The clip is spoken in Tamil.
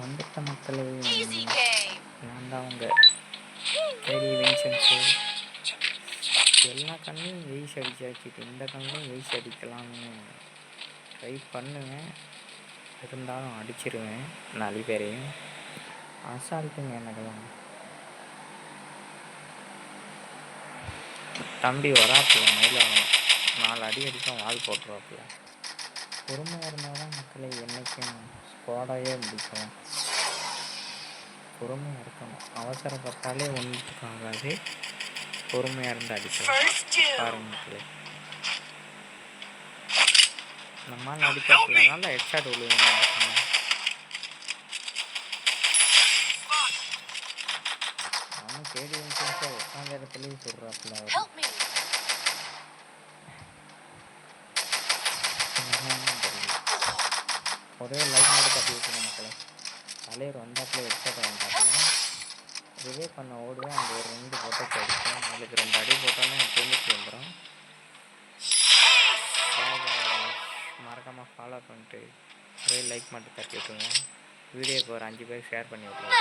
வந்துட்ட மக்களே, நான் தான் உங்கள் கேடி வின்சென்ஸோ. எல்லா கண்ணையும் எய்ஸ் அடிச்சாச்சுட்டு இந்த கண்ணையும் எய்ஸ் அடிக்கலாம்னு ட்ரை பண்ணுவேன். இருந்தாலும் அடிச்சிருவேன் 4 பேரையும். அசால்ட்டுங்க எனக்கெல்லாம். தம்பி வராப்புல மயிலாகும் 4 அடி அடிக்கும் வால் போட்டுருவாப்புல. பொறுமையாக இருந்தால் தான் மக்களை என்றைக்கும் ஸ்குவாடாகவே முடிக்கும். பொறுமையாக இருக்கணும். அவசரப்பட்டாலே ஒன்றுக்கு ஆகாது. பொறுமையாக இருந்து அடிக்கலாம். பாருங்க மக்களே, நம்மளால் அடிக்கிறதுனால ஹெட்ஷாட் விழுவுங்க. நானும் கேடி வின்சென்ஸை உட்காந்த இடத்துலையும் சொல்கிறாப்புல அவர். ஒரே லைக் மட்டும் தப்பி விட்டுருங்க மக்களை. தலைவர் வந்தாப்புல ஹெட்ஷாட் வந்தாப்புல ரிவே பண்ண ஓடுவேன். அங்கே ஒரு 2 போட்டோ அடிப்பேன். அதுக்கு 2 அடி போட்டோன்னே என் டீமுக்கு வந்துடும். மறக்காமல் ஃபாலோ பண்ணிட்டு ஒரே லைக் மட்டும் தட்டி விட்டுருங்க. வீடியோக்கு ஒரு 5 பேர் ஷேர் பண்ணி விட்ருங்க.